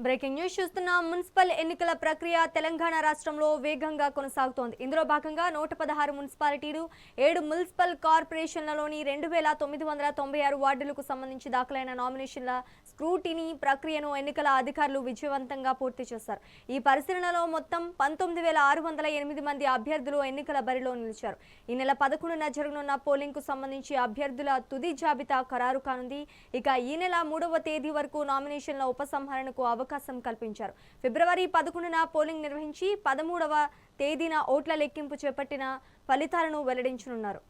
Breaking news చూస్తున్నాం. Municipal ఎన్నికల ప్రక్రియ తెలంగాణ రాష్ట్రంలో వేగంగా కొనసాగుతోంది. ఇందులో భాగంగా 116 మున్సిపాలిటీలు, 7 మున్సిపల్ కార్పొరేషన్లలోని 2996 వార్డులకు సంబంధించి దాఖలైన నామినేషన్ల స్క్రూటినీ ప్రక్రియను ఎన్నికల అధికారులు విజయవంతంగా పూర్తి చేశారు. ఈ పరిశీలనలో మొత్తం 19608 మంది అభ్యర్థులు ఎన్నికల బరిలో నిలిచారు. ఈ నెల 11న జరగనున్న పోలింగ్ కు సంబంధించి అభ్యర్థుల తుది జాబితా ఖరారు కానుంది. ఇక ఈ నెల 3వ తేదీ వరకు నామినేషన్ల ఉపసంహరణకు అవకాశం కల్పించారు. ఫిబ్రవరి 11న పోలింగ్ నిర్వహించి 13వ తేదీన ఓట్ల లెక్కింపు చేపట్టిన ఫలితాలను వెల్లడించనున్నారు.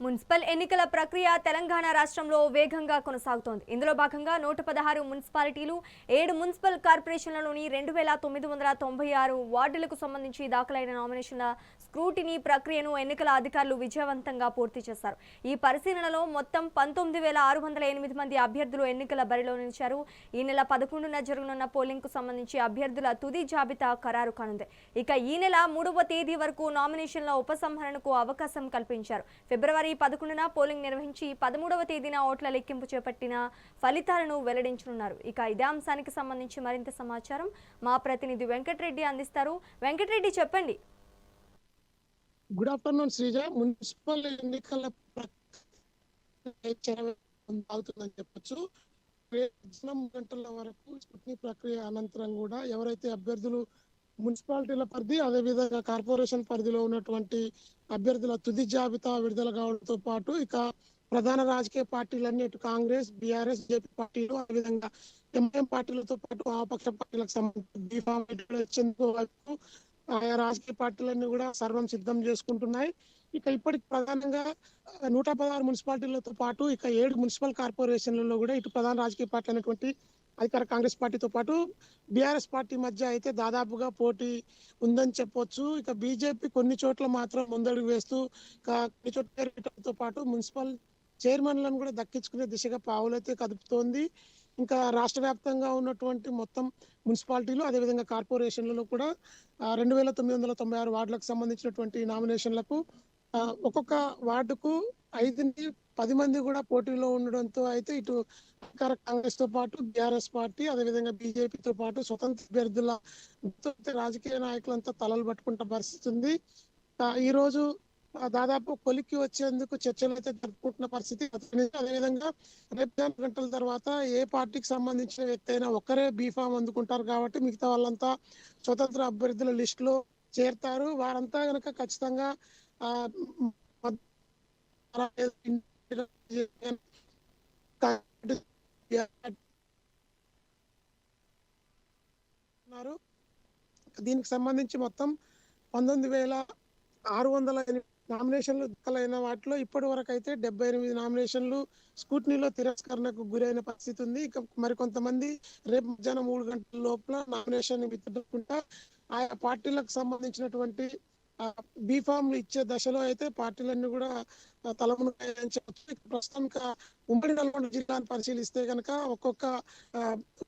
మున్సిపల్ ఎన్నికల ప్రక్రియ తెలంగాణ రాష్ట్రంలో వేగంగా కొనసాగుతోంది. ఇందులో భాగంగా 116 మున్సిపాలిటీలు, 7 మున్సిపల్ కార్పొరేషన్లలోని 2996 వార్డులకు సంబంధించి దాఖలైన నామినేషన్ల స్క్రూటినీ ప్రక్రియను ఎన్నికల అధికారులు విజయవంతంగా పూర్తి చేశారు. ఈ పరిశీలనలో మొత్తం 19608 మంది అభ్యర్థులు ఎన్నికల బరిలో నిలిచారు. ఈ నెల 11న జరగనున్న పోలింగ్ కు సంబంధించి అభ్యర్థుల తుది జాబితా ఖరారు కానుంది. ఇక ఈ నెల 3వ తేదీ వరకు నామినేషన్ల ఉపసంహరణకు అవకాశం కల్పించారు. ఫిబ్రవరి 11న పోలింగ్ నిర్వహించి 13వ తేదీన ఓట్ల లెక్కింపు చేపట్టిన ఫలితాలను వెల్లడించనున్నారు. ఇక ఇదే అంశానికి సంబంధించి మరింత సమాచారం మా ప్రతినిధి వెంకటరెడ్డి అందిస్తారు. వెంకటరెడ్డి, చెప్పండి. Good afternoon Sreeja. మున్సిపల్ ఎన్నికల అవుతుందని చెప్పొచ్చు. 2 గంటల వరకు స్క్రూటినీ ప్రక్రియ అనంతరం కూడా ఎవరైతే అభ్యర్థులు మున్సిపాలిటీల పరిధి, అదేవిధంగా కార్పొరేషన్ పరిధిలో ఉన్నటువంటి అభ్యర్థుల తుది జాబితా విడుదల కావడంతో పాటు ఇక ప్రధాన రాజకీయ పార్టీలన్నీ ఇటు కాంగ్రెస్, బీఆర్ఎస్, జేపీ పార్టీలు, అదేవిధంగా ఎంఐఎం పార్టీలతో పాటు వామపక్ష పార్టీలకు సంబంధించి ఆయా రాజకీయ పార్టీలన్నీ కూడా సర్వం సిద్ధం చేసుకుంటున్నాయి. ఇక ఇప్పటికి ప్రధానంగా 116 మున్సిపాలిటీలతో పాటు ఇక 7 మున్సిపల్ కార్పొరేషన్లలో కూడా ఇటు ప్రధాన రాజకీయ పార్టీ అయినటువంటి అధికార కాంగ్రెస్ పార్టీతో పాటు బీఆర్ఎస్ పార్టీ మధ్య అయితే దాదాపుగా పోటీ ఉందని చెప్పొచ్చు. ఇక బీజేపీ కొన్ని చోట్ల మాత్రం ముందడుగు వేస్తూ కొన్ని చోట్లతో పాటు మున్సిపల్ చైర్మన్లను కూడా దక్కించుకునే దిశగా పావులైతే కదుపుతోంది. ఇంకా రాష్ట్ర వ్యాప్తంగా ఉన్నటువంటి మొత్తం మున్సిపాలిటీలు, అదేవిధంగా కార్పొరేషన్లలో కూడా 2996 వార్డులకు సంబంధించినటువంటి నామినేషన్లకు ఒక్కొక్క వార్డుకు 5-10 మంది కూడా పోటీలో ఉండడంతో అయితే ఇటు అధికార కాంగ్రెస్ తో పాటు బీఆర్ఎస్ పార్టీ, అదేవిధంగా బీజేపీతో పాటు స్వతంత్ర అభ్యర్థుల రాజకీయ నాయకులంతా తలలు పట్టుకుంటున్న పరిస్థితి ఉంది. ఈ రోజు దాదాపు కొలిక్కి వచ్చేందుకు చర్చలు అయితే జరుపుకుంటున్న పరిస్థితి. అదేవిధంగా రేపు 2 గంటల తర్వాత ఏ పార్టీకి సంబంధించిన వ్యక్తి అయినా ఒక్కరే బీఫామ్ అందుకుంటారు కాబట్టి మిగతా వాళ్ళంతా స్వతంత్ర అభ్యర్థుల లిస్ట్ లో చేరుతారు. వారంతా కనుక ఖచ్చితంగా దీనికి సంబంధించి మొత్తం 19608 నామినేషన్లు దాఖలైన వాటిలో ఇప్పటి వరకు అయితే 78 నామినేషన్లు స్క్రూటినీలో తిరస్కరణకు గురైన పరిస్థితి ఉంది. ఇక మరికొంతమంది రేపు మధ్యాహ్నం 3 గంటల లోపల నామినేషన్ విత్డ్రా ఆయా పార్టీలకు సంబంధించినటువంటి బీఫామ్లు ఇచ్చే దశలో అయితే పార్టీలన్నీ కూడా తలమునని చెప్పచ్చు. ప్రస్తుతానికి ఉమ్మడి నల్గొండ జిల్లాను పరిశీలిస్తే కనుక ఒక్కొక్క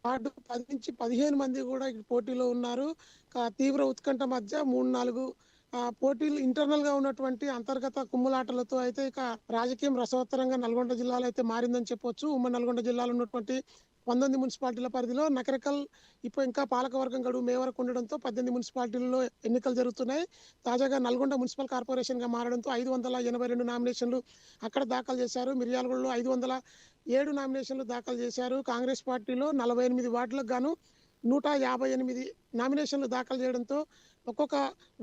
వార్డు 10 నుంచి 15 మంది కూడా పోటీలో ఉన్నారు. తీవ్ర ఉత్కంఠ మధ్య 3-4 పోటీలు ఇంటర్నల్ గా ఉన్నటువంటి అంతర్గత కుమ్ములాటలతో అయితే ఇక రాజకీయం రసవత్తరంగా నల్గొండ జిల్లాలో అయితే మారిందని చెప్పొచ్చు. ఉమ్మడి నల్గొండ జిల్లాలో ఉన్నటువంటి 19 మున్సిపాలిటీల పరిధిలో నకరికల్ ఇప్పుడు ఇంకా పాలకవర్గం గడువు మే వరకు ఉండడంతో 18 మున్సిపాలిటీలలో ఎన్నికలు జరుగుతున్నాయి. తాజాగా నల్గొండ మున్సిపల్ కార్పొరేషన్ గా మారడంతో 582 నామినేషన్లు అక్కడ దాఖలు చేశారు. మిర్యాలగూడలో 507 నామినేషన్లు దాఖలు చేశారు. కాంగ్రెస్ పార్టీలో 48 వార్డులకు గాను 158 నామినేషన్లు దాఖలు చేయడంతో ఒక్కొక్క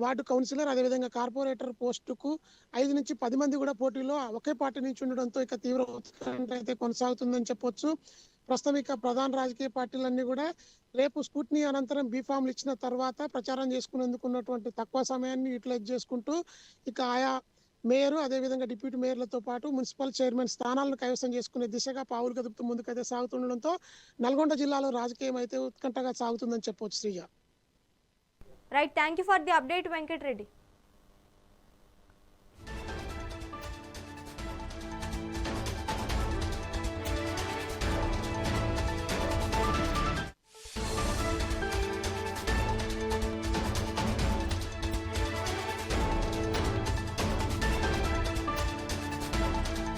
వార్డు కౌన్సిలర్ అదేవిధంగా కార్పొరేటర్ పోస్టుకు 5 నుంచి 10 మంది కూడా పోటీలో ఒకే పార్టీ నుంచి ఉండడంతో ఇక తీవ్ర ఉత్కంఠ అయితే కొనసాగుతుందని చెప్పొచ్చు. ప్రస్తుతం ఇక ప్రధాన రాజకీయ పార్టీలన్నీ కూడా రేపు స్కూట్నీ అనంతరం బీఫామ్లు ఇచ్చిన తర్వాత ప్రచారం చేసుకునేందుకు ఉన్నటువంటి తక్కువ సమయాన్ని యూటిలైజ్ చేసుకుంటూ ఇక ఆయా మేయర్ అదేవిధంగా డిప్యూటీ మేయర్లతో పాటు మున్సిపల్ చైర్మన్ స్థానాలను కైవసం చేసుకునే దిశగా పావులు కదుపుతూ ముందుకైతే సాగుతుండడంతో నల్గొండ జిల్లాలో రాజకీయం అయితే ఉత్కంఠగా సాగుతుందని చెప్పొచ్చు Sreeja. Right, thank you for the update Venkat Reddy.